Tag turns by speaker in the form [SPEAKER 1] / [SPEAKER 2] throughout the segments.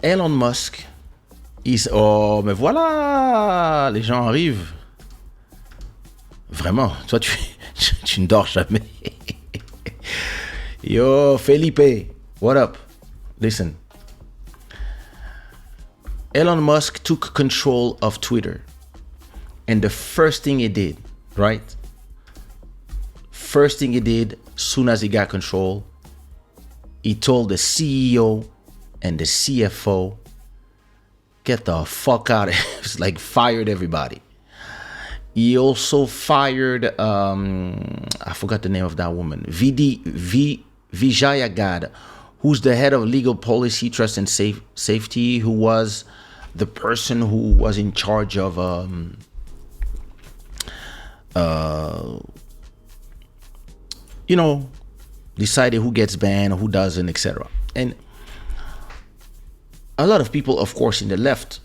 [SPEAKER 1] Elon Musk, oh, mais voilà, les gens arrivent. Vraiment, toi, tu ne dors jamais. Yo, Felipe, what up? Listen. Elon Musk took control of Twitter. And the first thing he did, right? First thing he did, soon as he got control, he told the CEO and the CFO, get the fuck out of here. It's like fired everybody. He also fired, I forgot the name of that woman, Vijaya Gad, who's the head of legal policy, trust and safety, who was the person who was in charge of decided who gets banned, who doesn't, etc. And a lot of people, of course, in the left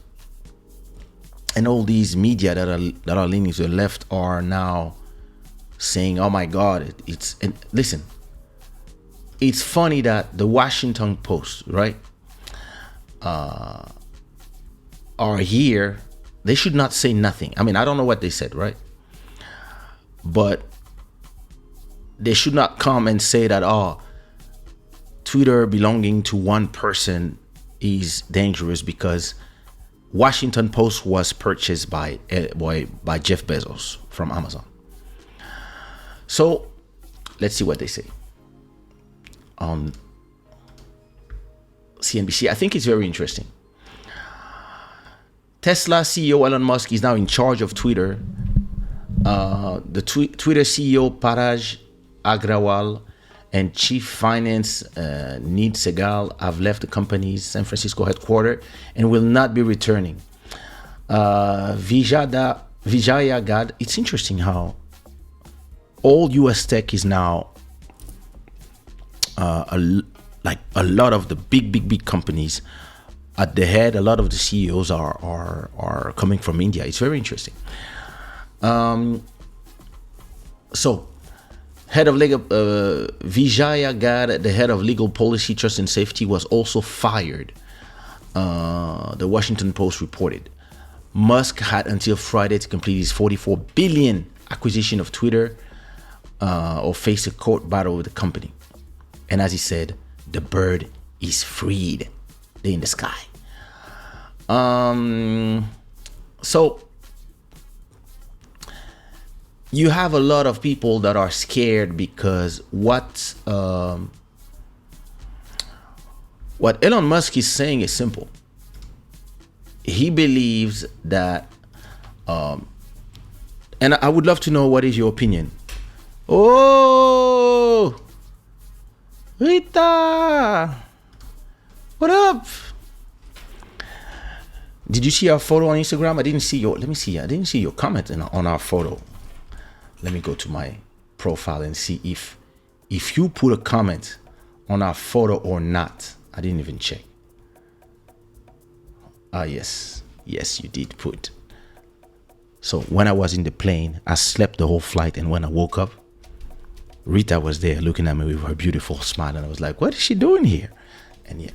[SPEAKER 1] and all these media that are leaning to the left are now saying, "Oh my God, it's." And listen, it's funny that the Washington Post, right, are here. They should not say nothing. I mean, I don't know what they said, right? But they should not come and say that, oh, Twitter belonging to one person is dangerous because Washington Post was purchased by Jeff Bezos from Amazon. So let's see what they say on CNBC. I think it's very interesting. Tesla CEO Elon Musk is now in charge of Twitter. The Twitter CEO Paraj Agrawal and Chief Finance Nid Segal have left the company's San Francisco headquarters and will not be returning. Vijaya Gad, it's interesting how all US tech is now like a lot of the big companies at the head. A lot of the CEOs are coming from India. It's very interesting. So, head of legal Vijaya Gad, the head of legal policy, trust and safety, was also fired. The Washington Post reported. Musk had until Friday to complete his $44 billion acquisition of Twitter, or face a court battle with the company. And as he said, the bird is freed. They're in the sky. So you have a lot of people that are scared because what Elon Musk is saying is simple. He believes that, and I would love to know what is your opinion. Oh, Rita, what up? Did you see our photo on Instagram? I didn't see your. Let me see. I didn't see your comment on our photo. Let me go to my profile and see if you put a comment on our photo or not. I didn't even check. Yes, you did put. So when I was in the plane, I slept the whole flight, and when I woke up, Rita was there looking at me with her beautiful smile, and I was like, "What is she doing here?" And yeah,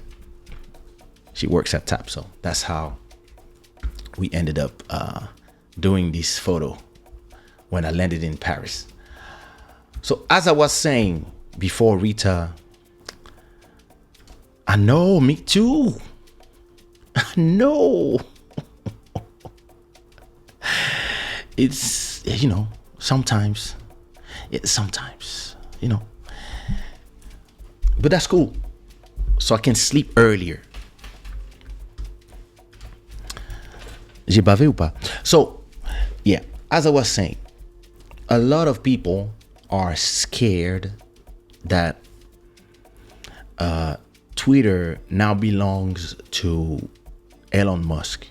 [SPEAKER 1] she works at TAP, so that's how we ended up doing this photo when I landed in Paris. So as I was saying before, Rita, I know, me too. I know. It's, sometimes, but that's cool. So I can sleep earlier. J'ai bavé ou pas? So, yeah, as I was saying, a lot of people are scared that Twitter now belongs to Elon Musk,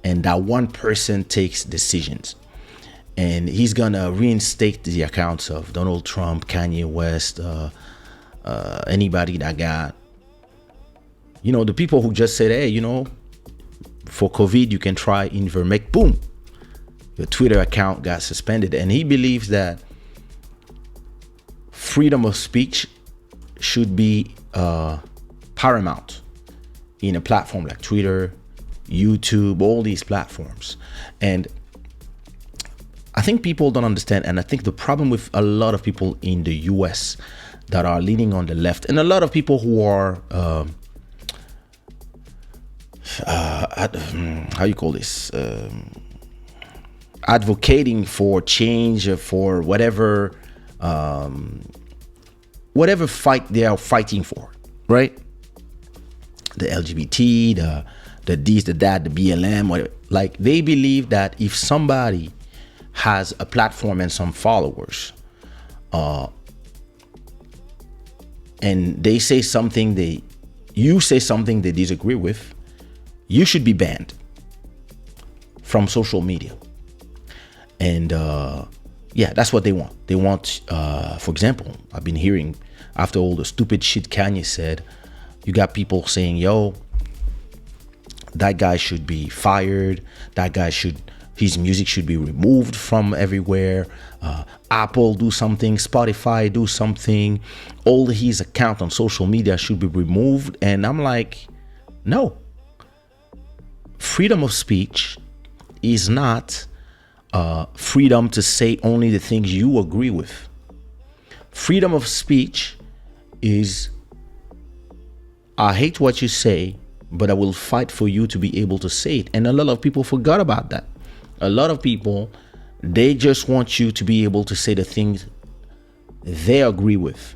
[SPEAKER 1] and that one person takes decisions, and he's gonna reinstate the accounts of Donald Trump, Kanye West, anybody that got, the people who just said, hey, for COVID you can try Invermec, boom, your Twitter account got suspended. And he believes that freedom of speech should be paramount. in a platform like Twitter, YouTube, all these platforms. And I think people don't understand. And I think the problem with a lot of people in the US that are leaning on the left, and a lot of people who are, how you call this? Advocating for change, for whatever fight they are fighting for, right? The LGBT, the this, the that, the BLM, whatever. Like, they believe that if somebody has a platform and some followers, and they say something, you say something they disagree with, you should be banned from social media. And yeah, that's what they want. They want, for example, I've been hearing after all the stupid shit Kanye said, you got people saying, yo, that guy should be fired. His music should be removed from everywhere. Apple do something, Spotify do something. All his account on social media should be removed. And I'm like, no. Freedom of speech is not freedom to say only the things you agree with. Freedom of speech is, I hate what you say, but I will fight for you to be able to say it. And a lot of people forgot about that. A lot of people, they just want you to be able to say the things they agree with.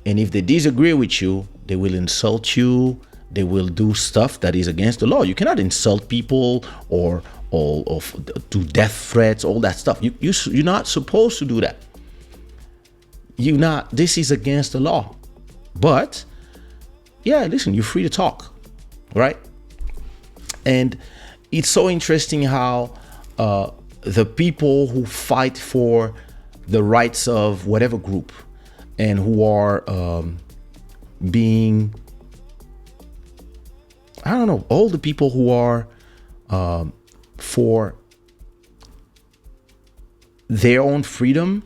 [SPEAKER 1] And if they disagree with you, they will insult you. They will do stuff that is against the law. You cannot insult people or do death threats, all that stuff. You're not supposed to do that. This is against the law. But yeah, listen, you're free to talk, right? And it's so interesting how the people who fight for the rights of whatever group and who are being, I don't know, all the people who are for their own freedom,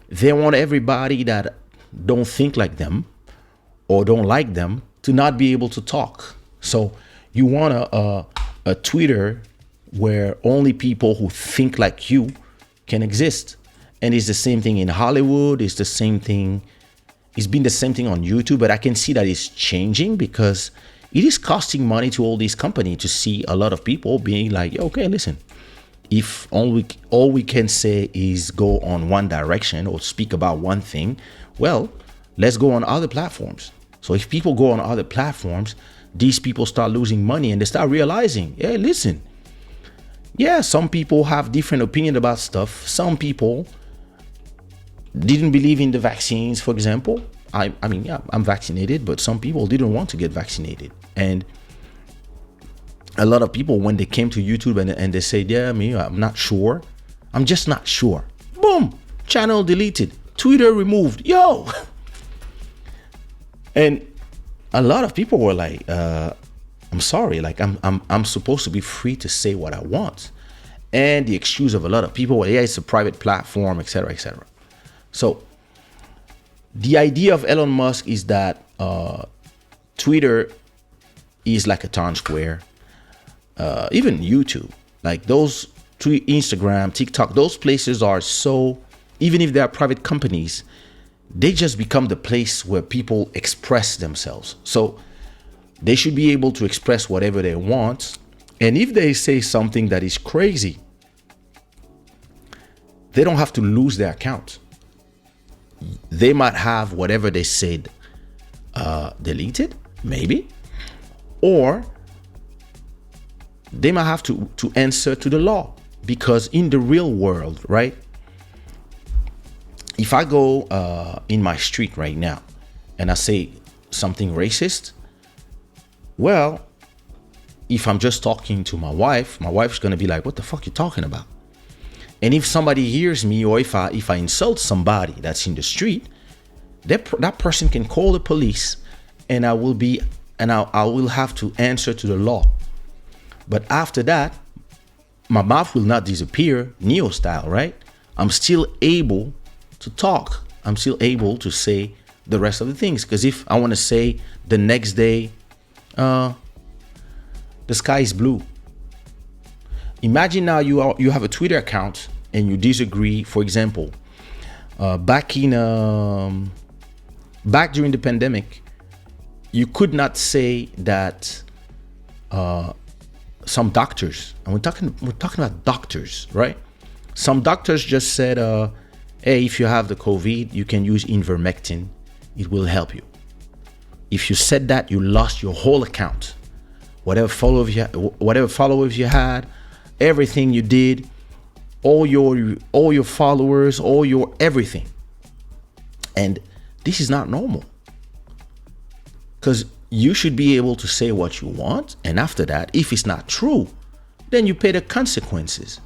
[SPEAKER 1] they want everybody that don't think like them or don't like them to not be able to talk. So you want a Twitter where only people who think like you can exist. And it's the same thing in Hollywood. It's the same thing. It's been the same thing on YouTube, but I can see that it's changing because it is costing money to all these companies to see a lot of people being like, okay, listen, if all we can say is go on one direction or speak about one thing, well, let's go on other platforms. So if people go on other platforms, these people start losing money and they start realizing, hey, listen, yeah, some people have different opinion about stuff. Some people didn't believe in the vaccines, for example. I mean, yeah, I'm vaccinated, but some people didn't want to get vaccinated. And a lot of people, when they came to YouTube and they said, yeah, I'm not sure. I'm just not sure. Boom, channel deleted, Twitter removed. Yo. And a lot of people were like, I'm sorry, like I'm supposed to be free to say what I want. And the excuse of a lot of people, well, yeah, it's a private platform, etc., etc. So the idea of Elon Musk is that Twitter is like a town square. Even YouTube, like those Instagram, TikTok, those places are so, even if they are private companies, they just become the place where people express themselves. So they should be able to express whatever they want. And if they say something that is crazy, they don't have to lose their account. They might have whatever they said deleted, maybe, or they might have to answer to the law. Because in the real world, right, if I go in my street right now and I say something racist, well, if I'm just talking to my wife's gonna be like, what the fuck you talking about? And if somebody hears me, or if I insult somebody that's in the street, that person can call the police, and I will have to answer to the law. But after that, my mouth will not disappear, Neo style, right? I'm still able to talk. I'm still able to say the rest of the things. Because if I want to say the next day, the sky is blue. Imagine now you have a Twitter account and you disagree. For example, back during the pandemic, you could not say that some doctors, and we're talking about doctors, right? Some doctors just said, hey, if you have the COVID, you can use ivermectin. It will help you. If you said that, you lost your whole account. Whatever followers you had, everything you did, all your followers, all your everything. And this is not normal. Because you should be able to say what you want, and after that, if it's not true, then you pay the consequences.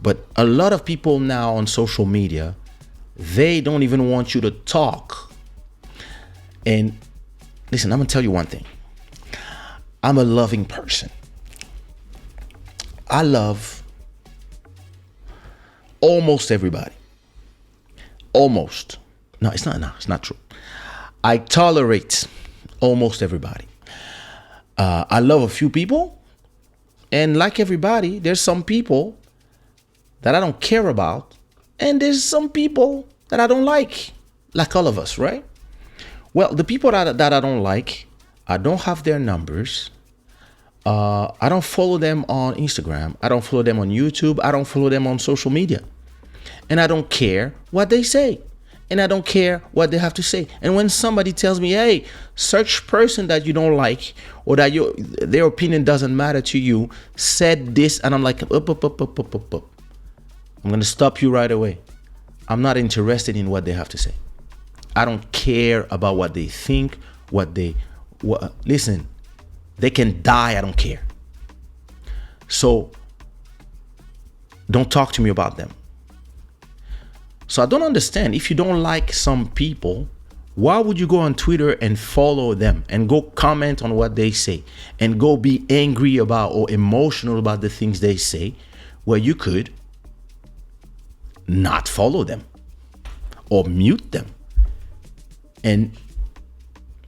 [SPEAKER 1] But a lot of people now on social media, they don't even want you to talk. And listen, I'm gonna tell you one thing. I'm a loving person. I love almost everybody. Almost. No, it's not true. I tolerate almost everybody. I love a few people, and like everybody, there's some people that I don't care about, and there's some people that I don't like all of us, right? Well, the people that I don't like, I don't have their numbers. I don't follow them on Instagram. I don't follow them on YouTube. I don't follow them on social media. And I don't care what they say. And I don't care what they have to say. And when somebody tells me, hey, such person that you don't like, or that their opinion doesn't matter to you, said this, and I'm like, up. I'm going to stop you right away. I'm not interested in what they have to say. I don't care about what they think, listen, they can die, I don't care. So don't talk to me about them. So I don't understand, if you don't like some people, why would you go on Twitter and follow them and go comment on what they say and go be angry about or emotional about the things they say, where you could not follow them or mute them? And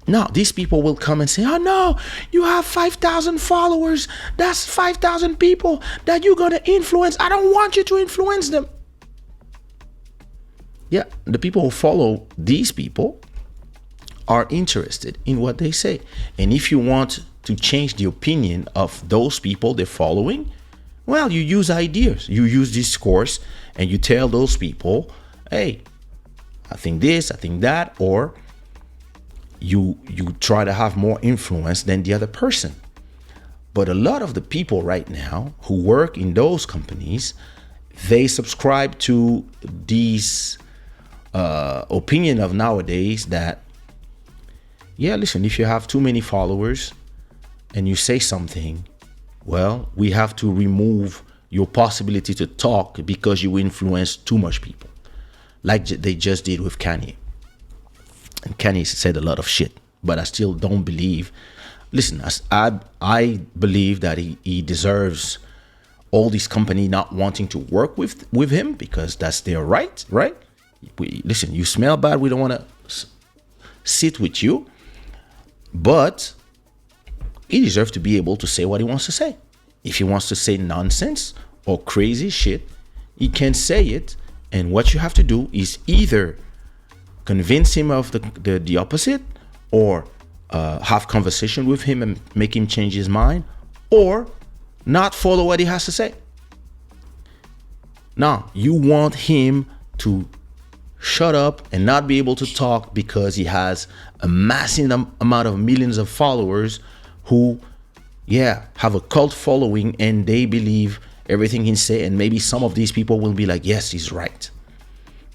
[SPEAKER 1] now these people will come and say, oh no, you have 5,000 followers. That's 5,000 people that you're going to influence. I don't want you to influence them. Yeah, the people who follow these people are interested in what they say. And if you want to change the opinion of those people they're following, well, you use ideas, you use discourse, and you tell those people, hey, I think this, I think that, or you try to have more influence than the other person. But a lot of the people right now who work in those companies, they subscribe to these opinion of nowadays that, yeah, listen, if you have too many followers and you say something, well, we have to remove your possibility to talk because you influence too much people, like they just did with Kanye. And Kanye said a lot of shit, but I still don't believe. Listen, I believe that he deserves all these company not wanting to work with him, because that's their right? Listen, you smell bad, we don't want to sit with you, but he deserves to be able to say what he wants to say. If he wants to say nonsense or crazy shit, he can say it, and what you have to do is either convince him of the opposite, or have conversation with him and make him change his mind, or not follow what he has to say. Now, you want him to shut up and not be able to talk because he has a massive amount of millions of followers who, yeah, have a cult following, and they believe everything he say, and maybe some of these people will be like, yes, he's right.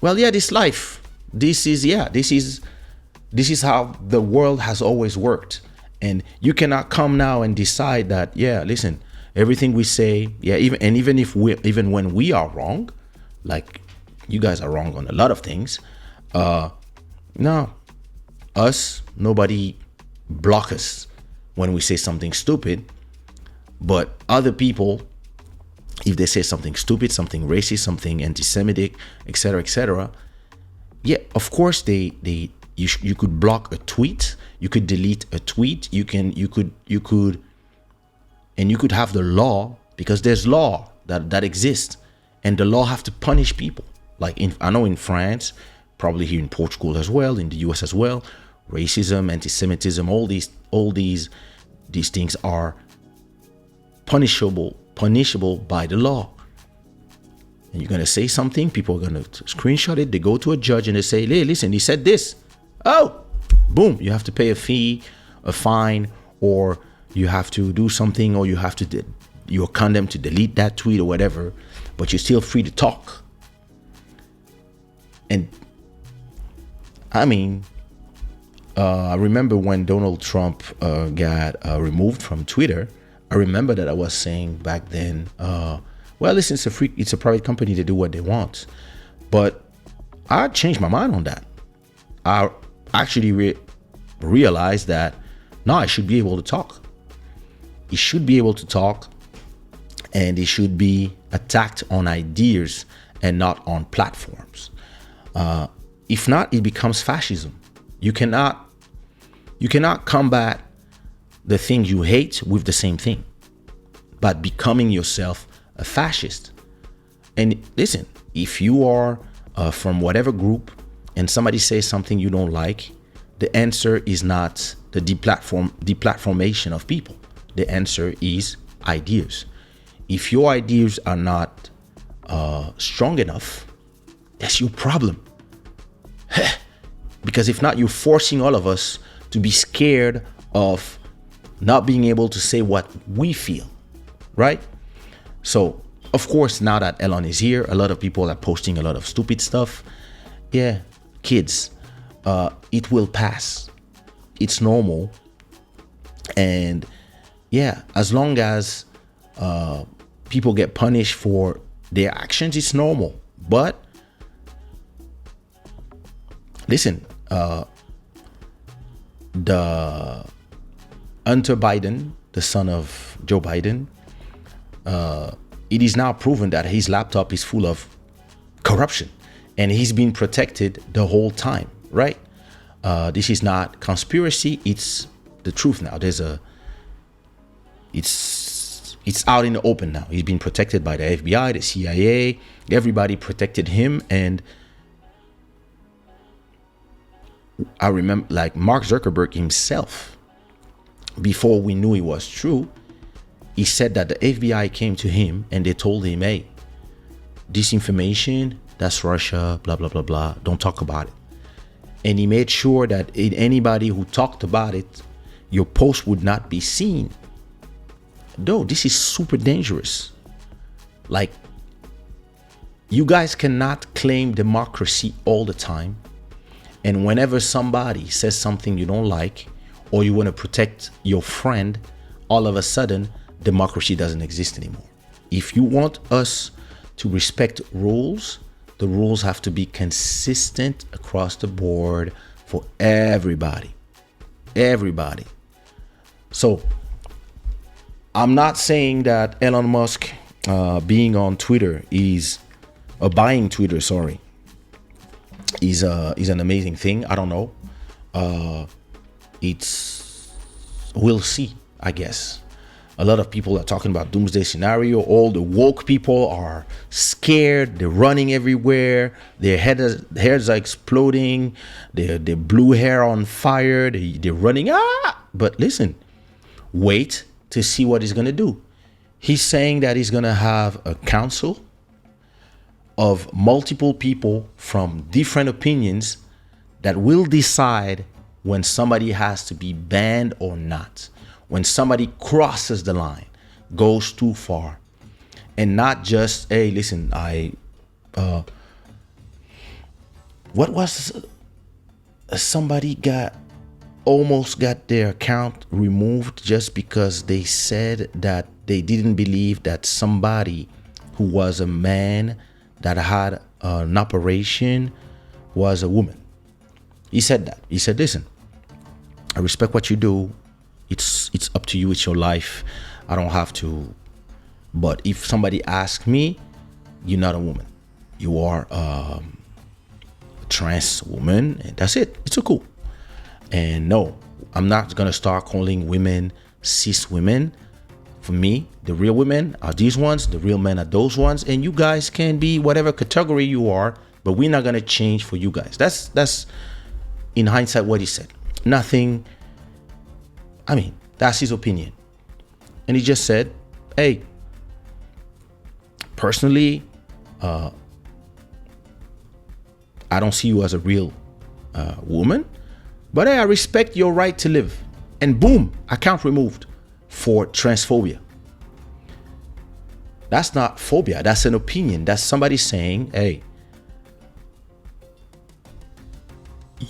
[SPEAKER 1] Well, yeah, this life, this is how the world has always worked. And you cannot come now and decide that, yeah, listen, everything we say, yeah, even when we are wrong, like you guys are wrong on a lot of things, no, nobody block us when we say something stupid. But other people, if they say something stupid, something racist, something anti-Semitic, etc., yeah, of course you could block a tweet, you could delete a tweet, you could And you could have the law, because there's law that exists, and the law have to punish people. Like I know in France, probably here in Portugal as well, in the US as well, racism, anti-Semitism, all these things are punishable by the law. And you're gonna say something, people are gonna screenshot it, they go to a judge and they say, hey, listen, he said this. Oh, boom, you have to pay a fee, a fine, or you have to do something, or you're condemned to delete that tweet or whatever, but you're still free to talk. And I mean, I remember when Donald Trump got removed from Twitter. I remember that I was saying back then, well, listen, it's a private company to do what they want. But I changed my mind on that. I actually realized that, no, I should be able to talk. He should be able to talk, and he should be attacked on ideas and not on platforms. If not, it becomes fascism. You cannot combat the things you hate with the same thing, but becoming yourself a fascist. And listen, if you are from whatever group and somebody says something you don't like, the answer is not the deplatformation of people. The answer is ideas. If your ideas are not strong enough, that's your problem. Because if not, you're forcing all of us to be scared of not being able to say what we feel, right? So, of course, now that Elon is here, a lot of people are posting a lot of stupid stuff. Yeah, kids, it will pass. It's normal. And yeah, as long as people get punished for their actions, it's normal. But listen, the Hunter Biden, the son of Joe Biden, it is now proven that his laptop is full of corruption, and he's been protected the whole time, right? This is not conspiracy; it's the truth now. It's out in the open now. He's been protected by the FBI, the CIA. Everybody protected him, and I remember, like, Mark Zuckerberg himself, before we knew it was true, he said that the FBI came to him and they told him, hey, this information, that's Russia, blah, blah, blah, blah. Don't talk about it. And he made sure that anybody who talked about it, your post would not be seen. Though this is super dangerous. Like, you guys cannot claim democracy all the time. And whenever somebody says something you don't like, or you want to protect your friend, all of a sudden, democracy doesn't exist anymore. If you want us to respect rules, the rules have to be consistent across the board for everybody. Everybody. So, I'm not saying that Elon Musk being on Twitter buying Twitter, sorry, is an amazing thing. I don't know. We'll see, I guess. A lot of people are talking about doomsday scenario. All the woke people are scared. They're running everywhere. Their heads are exploding. Their blue hair on fire. They're running. But listen, wait to see what he's going to do. He's saying that he's going to have a council of multiple people from different opinions that will decide when somebody has to be banned or not. When somebody crosses the line, goes too far. And not just, hey, listen, what was, somebody almost got their account removed just because they said that they didn't believe that somebody who was a man that had an operation was a woman. He said that. He said, listen, I respect what you do. It's up to you. It's your life. I don't have to. But if somebody asks me, you're not a woman. You are a trans woman, and that's it. It's so cool. And no, I'm not going to start calling women cis women For me, the real women are these ones, the real men are those ones, and you guys can be whatever category you are, but we're not gonna change for you guys. That's in hindsight what he said. Nothing. I mean, that's his opinion. And he just said, hey, personally, I don't see you as a real woman, but hey, I respect your right to live. And boom, account removed for transphobia. That's not phobia, that's an opinion. That's somebody saying, hey,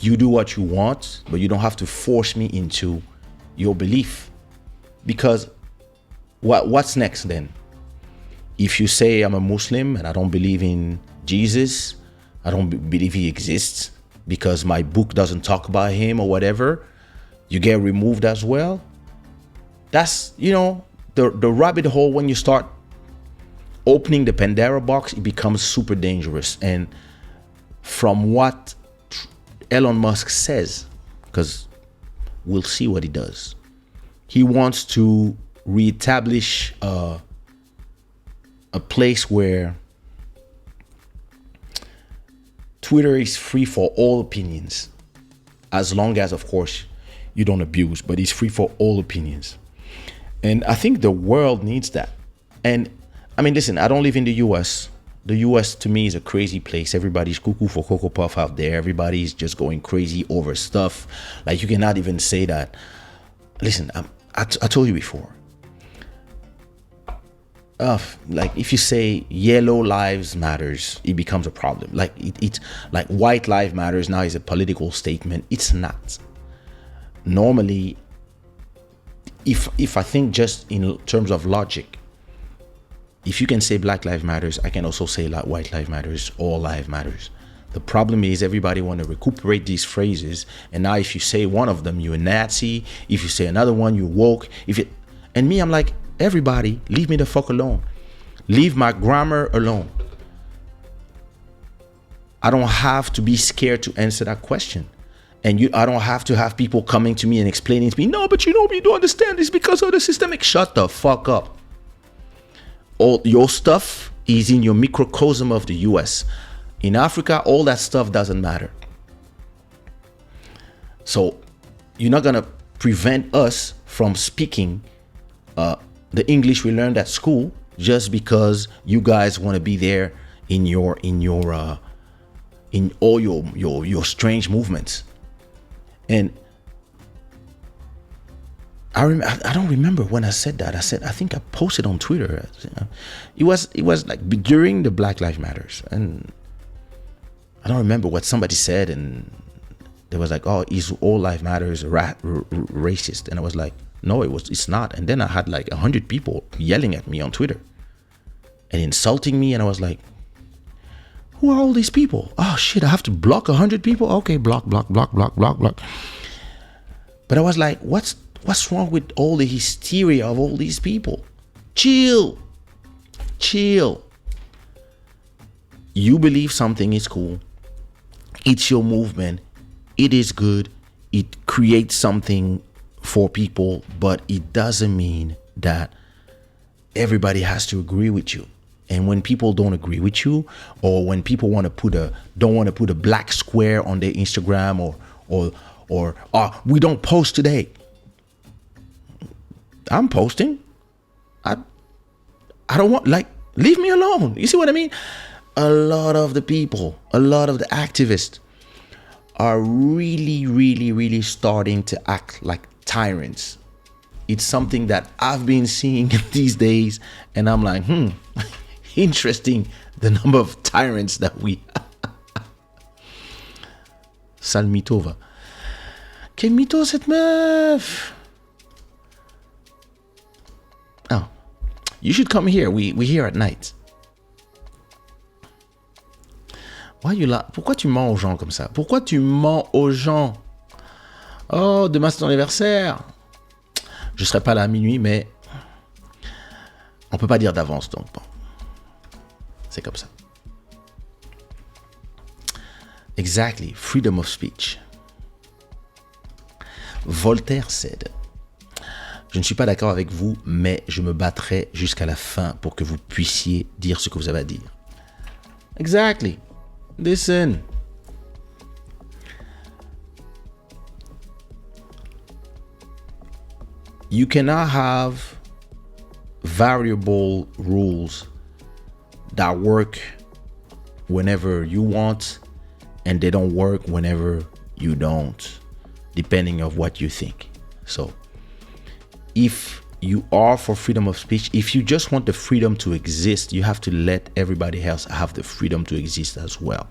[SPEAKER 1] you do what you want, but you don't have to force me into your belief. Because what's next then? If you say I'm a Muslim and I don't believe in Jesus, I don't believe he exists because my book doesn't talk about him or whatever, you get removed as well. That's, the rabbit hole. When you start opening the Pandora box, it becomes super dangerous. And from what Elon Musk says, because we'll see what he does, he wants to reestablish a place where Twitter is free for all opinions, as long as, of course, you don't abuse, but it's free for all opinions. And I think the world needs that. And I mean, listen, I don't live in the US. The US to me is a crazy place. Everybody's cuckoo for Cocoa Puff out there. Everybody's just going crazy over stuff. Like, you cannot even say that. Listen, I told you before. Like, if you say yellow lives matters, it becomes a problem. Like, it's like white lives matters now is a political statement. It's not. Normally, if I think just in terms of logic, if you can say Black Lives Matters, I can also say like White Lives Matters, all lives matters. The problem is everybody want to recuperate these phrases, and now if you say one of them, you're a Nazi. If you say another one, you're woke. And me, I'm like, everybody, leave me the fuck alone. Leave my grammar alone. I don't have to be scared to answer that question. And I don't have to have people coming to me and explaining to me, no, but you don't understand this because of the systemic. Shut the fuck up. All your stuff is in your microcosm of the US. In Africa, all that stuff doesn't matter. So you're not gonna prevent us from speaking the English we learned at school just because you guys want to be there in all your strange movements. And I don't remember when I said that. I think I posted on Twitter. It was like during the Black Lives Matters, and I don't remember what somebody said, and there was like, oh, is all life matters racist? And I was like, no, it's not. And then I had like 100 people yelling at me on Twitter and insulting me, and I was like, who are all these people? Oh shit, I have to block 100 people? Okay, block. But I was like, what's wrong with all the hysteria of all these people? Chill. You believe something is cool. It's your movement. It is good. It creates something for people, but it doesn't mean that everybody has to agree with you. And when people don't agree with you, or when people don't want to put a black square on their Instagram, or we don't post today. I'm posting. I don't want, like, leave me alone. You see what I mean? A lot of the people, a lot of the activists are really, really, really starting to act like tyrants. It's something that I've been seeing these days, and I'm like, interesting, the number of tyrants that we Sale mytho, va. Quel mytho cette meuf? Oh, you should come here. We here at night. Why you là? Pourquoi tu mens aux gens comme ça? Pourquoi tu mens aux gens? Oh, demain c'est ton anniversaire. Je serai pas là à minuit, mais on peut pas dire d'avance, donc bon. C'est comme ça. Exactly. Freedom of speech. Voltaire said, Je ne suis pas d'accord avec vous, mais je me battrai jusqu'à la fin pour que vous puissiez dire ce que vous avez à dire. Exactly. Listen. You cannot have variable rules that work whenever you want and they don't work whenever you don't, depending on what you think. So if you are for freedom of speech, if you just want the freedom to exist, you have to let everybody else have the freedom to exist as well.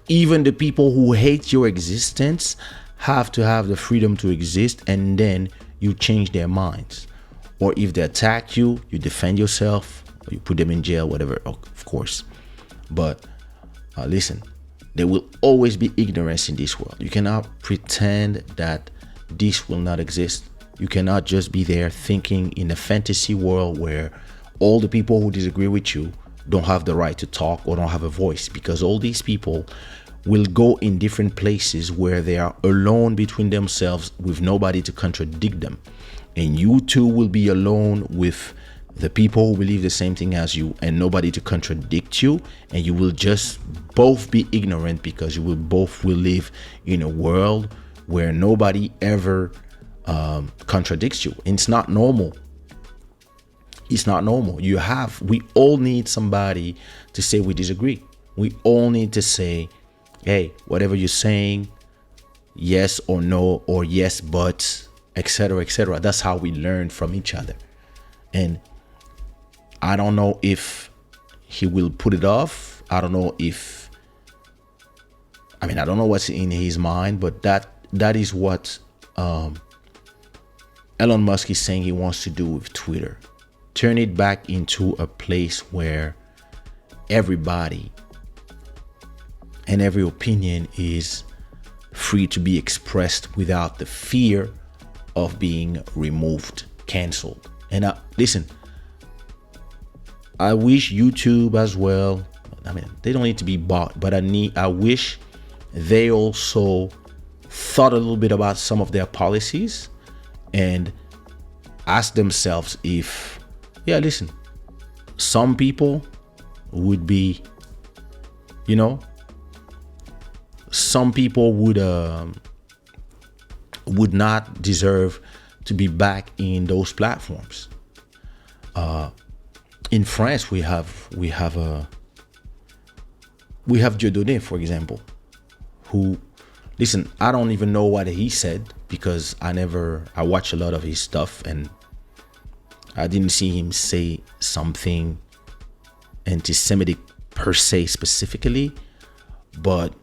[SPEAKER 1] Even the people who hate your existence have to have the freedom to exist, and then you change their minds. Or if they attack you, you defend yourself, or you put them in jail, whatever, of course. But listen, there will always be ignorance in this world. You cannot pretend that this will not exist. You cannot just be there thinking in a fantasy world where all the people who disagree with you don't have the right to talk or don't have a voice, because all these people will go in different places where they are alone between themselves with nobody to contradict them. And you too will be alone with the people who believe the same thing as you and nobody to contradict you. And you will just both be ignorant, because you will both will live in a world where nobody ever contradicts you. And it's not normal. It's not normal. We all need somebody to say we disagree. We all need to say, hey, whatever you're saying, yes or no, or yes but, etc., etc. That's how we learn from each other. And I don't know if he will put it off. I don't know what's in his mind, but that is what Elon Musk is saying he wants to do with Twitter. Turn it back into a place where everybody and every opinion is free to be expressed without the fear of being removed, canceled. And listen, I wish YouTube as well, they don't need to be bought, but I wish they also thought a little bit about some of their policies and ask themselves if, listen, some people would be, some people would not deserve to be back in those platforms. In France, we have Dieudonné, for example, who, listen, I don't even know what he said, because I watch a lot of his stuff and I didn't see him say something anti-Semitic per se specifically, but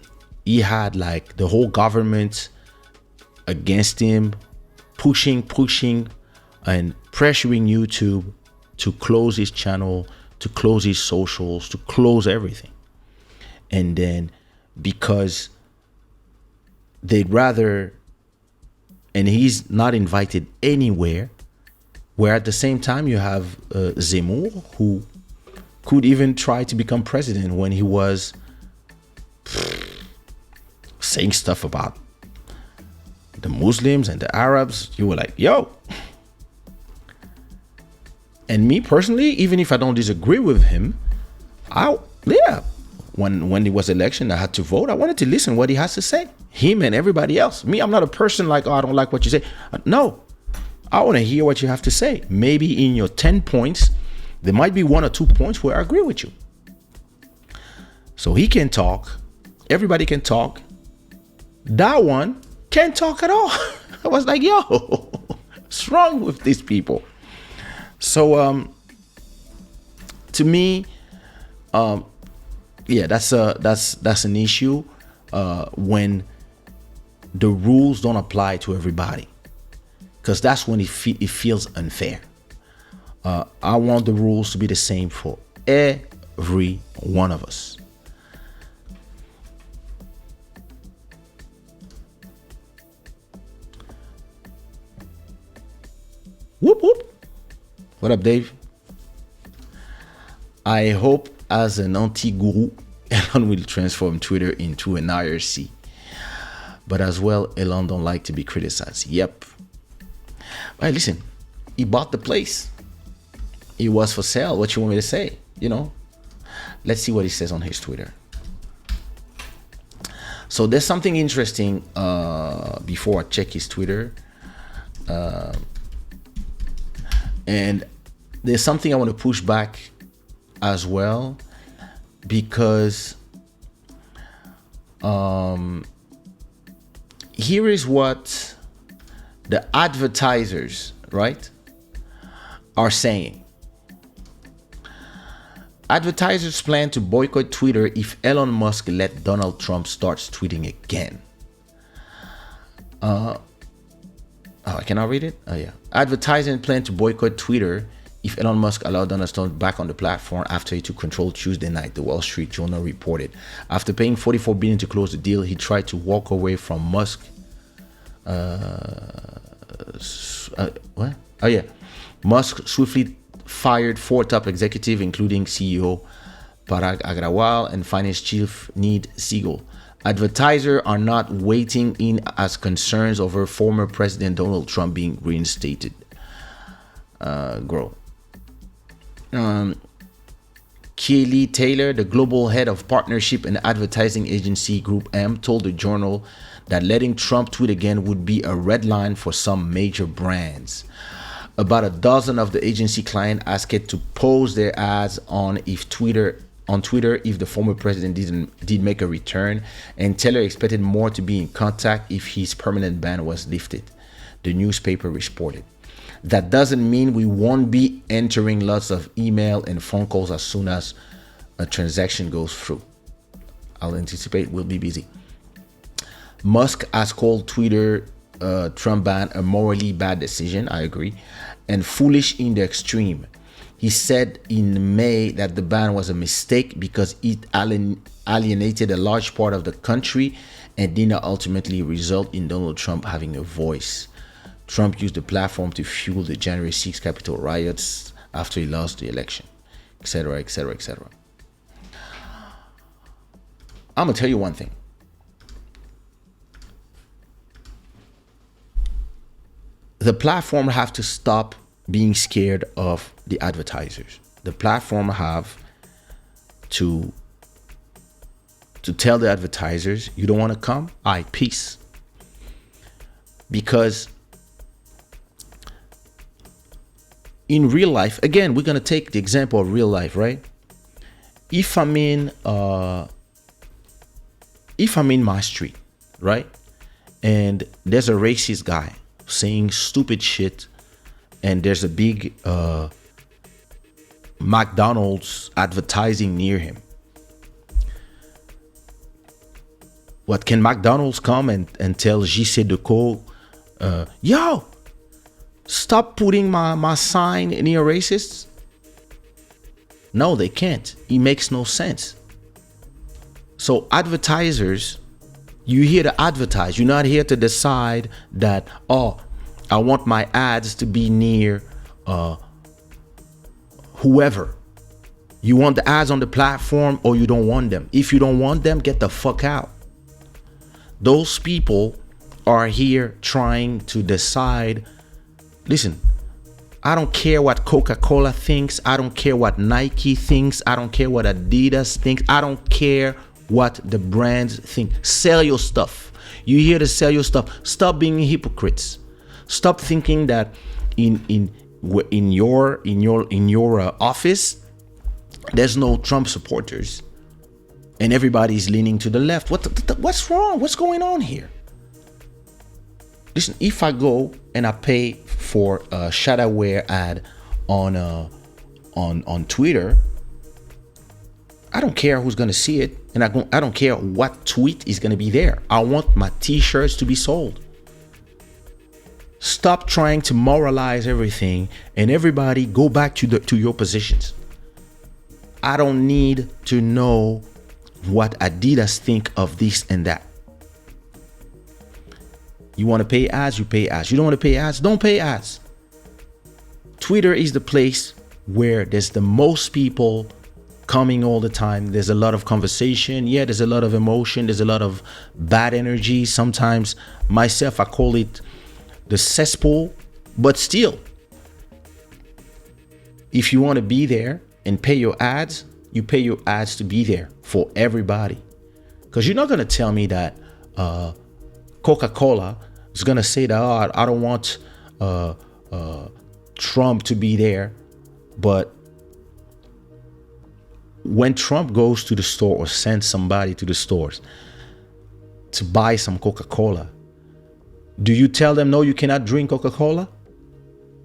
[SPEAKER 1] he had like the whole government against him, pushing and pressuring YouTube to close his channel, to close his socials, to close everything. And then because they'd rather, and he's not invited anywhere, where at the same time you have Zemmour, who could even try to become president when he was saying stuff about the Muslims and the Arabs. You were like, yo. And me personally, even if I don't disagree with him, when it was election, I had to vote. I wanted to listen what he has to say. Him and everybody else. Me, I'm not a person like, I don't like what you say. No, I want to hear what you have to say. Maybe in your 10 points, there might be 1 or 2 points where I agree with you. So he can talk. Everybody can talk. That one can't talk at all. I was like, yo, what's wrong with these people? So to me, that's an issue when the rules don't apply to everybody, because that's when it feels unfair. I want the rules to be the same for every one of us. Whoop whoop. What up, Dave? I hope as an anti-guru, Elon will transform Twitter into an IRC. But as well, Elon don't like to be criticized. Yep. But listen, he bought the place. It was for sale. What you want me to say? Let's see what he says on his Twitter. So there's something interesting before I check his Twitter. And there's something I want to push back as well, because here is what the advertisers, right, are saying. Advertisers plan to boycott Twitter if Elon Musk let Donald Trump starts tweeting again. I cannot read it? Oh, yeah. Advertisers plan to boycott Twitter if Elon Musk allowed Donald Trump back on the platform after he took control Tuesday night, the Wall Street Journal reported. After paying $44 billion to close the deal, he tried to walk away from Musk. What? Oh, yeah. Musk swiftly fired 4 top executives, including CEO Parag Agrawal and finance chief Need Siegel. Advertisers are not weighing in as concerns over former President Donald Trump being reinstated. Keely Taylor, the global head of partnership and advertising agency Group M, told the Journal that letting Trump tweet again would be a red line for some major brands. About a dozen of the agency clients asked it to pose their ads on Twitter if the former president did make a return, and Taylor expected more to be in contact if his permanent ban was lifted, the newspaper reported. That doesn't mean we won't be entering lots of email and phone calls as soon as a transaction goes through. I'll anticipate we'll be busy. Musk has called Twitter Trump ban a morally bad decision, I agree, and foolish in the extreme. He said in May that the ban was a mistake because it alienated a large part of the country and did not ultimately result in Donald Trump having a voice. Trump used the platform to fuel the January 6th Capitol riots after he lost the election, etc., etc., etc. I'm going to tell you one thing. The platform have to stop being scared of the advertisers. The platform have to tell the advertisers, you don't want to come? Peace. Because in real life, again, we're going to take the example of real life, right? If I'm in my street, right? And there's a racist guy saying stupid shit, and there's a big McDonald's advertising near him. What, can McDonald's come and tell JC Decaux, yo, stop putting my sign near racists? No, they can't. It makes no sense. So advertisers, you're here to advertise. You're not here to decide that, I want my ads to be near whoever. You want the ads on the platform or you don't want them. If you don't want them, get the fuck out. Those people are here trying to decide. Listen, I don't care what Coca-Cola thinks. I don't care what Nike thinks. I don't care what Adidas thinks. I don't care what the brands think. Sell your stuff. You're here to sell your stuff. Stop being hypocrites. Stop thinking that in your office there's no Trump supporters and everybody's leaning to the left. What's wrong? What's going on here? Listen, if I go and I pay for a Shada wear ad on Twitter, I don't care who's going to see it, and I don't care what tweet is going to be there. I want my t-shirts to be sold. Stop trying to moralize everything, and everybody go back to your positions. I don't need to know what Adidas think of this and that. You want to pay ads, you pay ads. You don't want to pay ads, don't pay ads. Twitter is the place where there's the most people coming all the time. There's a lot of conversation. Yeah, there's a lot of emotion. There's a lot of bad energy. Sometimes myself, I call it the cesspool, but still, If you want to be there and pay your ads, you pay your ads to be there for everybody. Because you're not going to tell me that Coca-Cola is going to say that, oh, I don't want Trump to be there. But when Trump goes to the store or sends somebody to the stores to buy some Coca-Cola, do you tell them, no, you cannot drink Coca-Cola?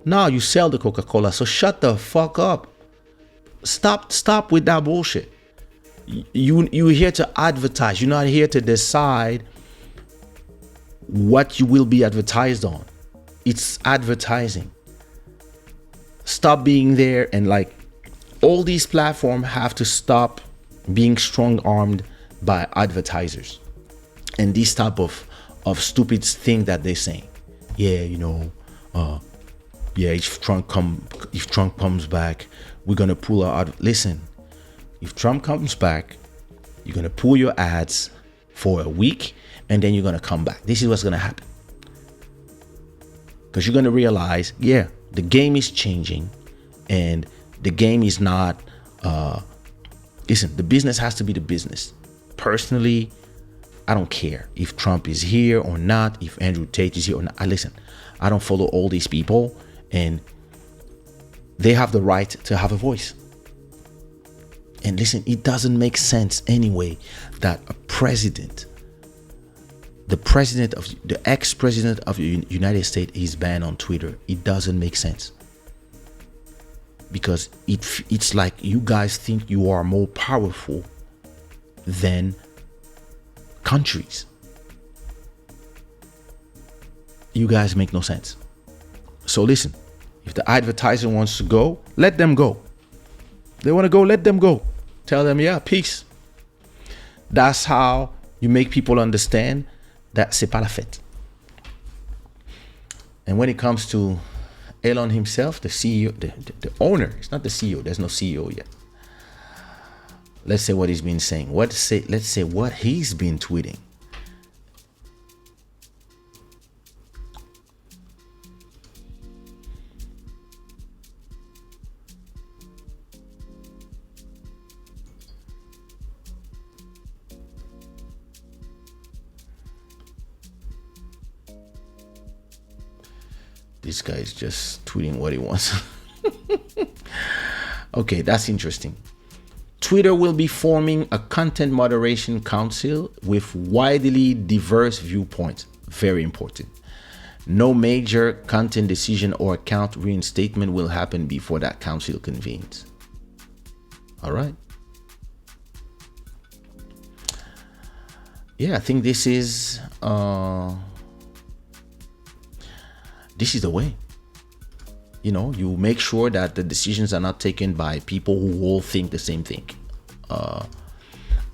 [SPEAKER 1] No, you sell the Coca-Cola. So shut the fuck up. Stop with that bullshit. You're here to advertise. You're not here to decide what you will be advertised on. It's advertising. Stop being there, and like all these platforms have to stop being strong-armed by advertisers and this type of stupid thing that they're saying. Yeah, if Trump comes back, we're gonna pull our ad. Listen, if Trump comes back, you're gonna pull your ads for a week, and then you're gonna come back. This is what's gonna happen, because you're gonna realize, yeah, the game is changing, and the game is not. Listen, the business has to be the business. Personally, I don't care if Trump is here or not, if Andrew Tate is here or not. Listen, I don't follow all these people, and they have the right to have a voice. And listen, it doesn't make sense anyway that a president, the ex-president of the United States is banned on Twitter. It doesn't make sense. Because it's like you guys think you are more powerful than countries. You guys make no sense. So listen, if the advertiser wants to go, let them go. They want to go, let them go. Tell them, yeah, peace. That's how you make people understand that c'est pas la fête. And when it comes to Elon himself, the CEO, the owner, it's not the CEO. There's no CEO yet. Let's say what he's been saying. Let's say what he's been tweeting. This guy is just tweeting what he wants. Okay, that's interesting. Twitter will be forming a content moderation council with widely diverse viewpoints. Very important. No major content decision or account reinstatement will happen before that council convenes. All right. Yeah, I think this is the way. You make sure that the decisions are not taken by people who all think the same thing.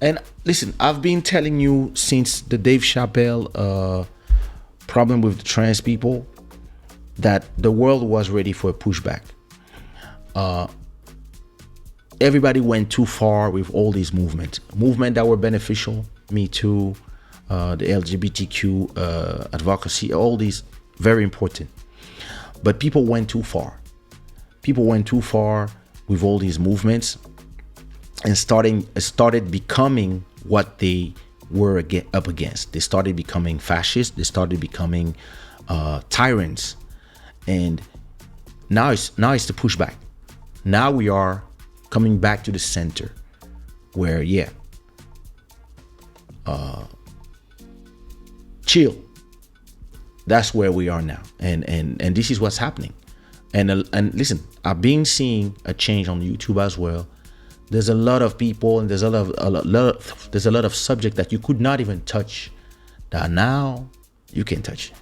[SPEAKER 1] And listen, I've been telling you since the Dave Chappelle problem with the trans people that the world was ready for a pushback. Everybody went too far with all these movements that were beneficial. Me Too, the LGBTQ advocacy, all these very important. But people went too far. People went too far with all these movements and started becoming what they were up against. They started becoming fascists. They started becoming tyrants. And now it's the pushback. Now we are coming back to the center where, chill. That's where we are now, and this is what's happening. And listen, I've been seeing a change on YouTube as well. There's a lot of people, and there's a lot of subject that you could not even touch that now you can touch.